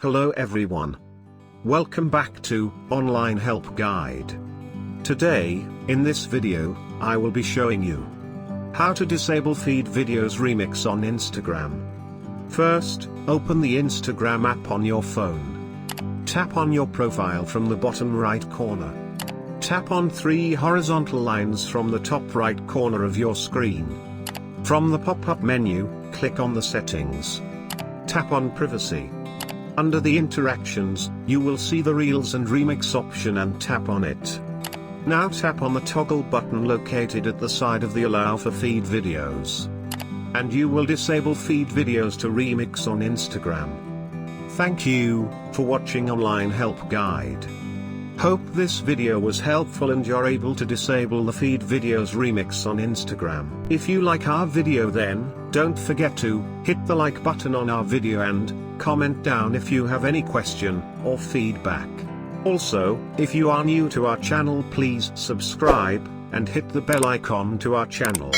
Hello everyone. Welcome back to Online Help Guide. Today, in this video, I will be showing you how to disable feed videos remix on Instagram. First, open the Instagram app on your phone. Tap on your profile from the bottom right corner. Tap on 3 horizontal lines from the top right corner of your screen. From the pop-up menu, click on the settings. Tap on privacy. Under the interactions, you will see the Reels and Remix option and tap on it. Now tap on the toggle button located at the side of the Allow for Feed Videos. And you will disable feed videos to remix on Instagram. Thank you for watching Online Help Guide. Hope this video was helpful and you're able to disable the feed videos remix on Instagram. If you like our video, then don't forget to hit the like button on our video and comment down if you have any question or feedback. Also, if you are new to our channel, please subscribe and hit the bell icon to our channel.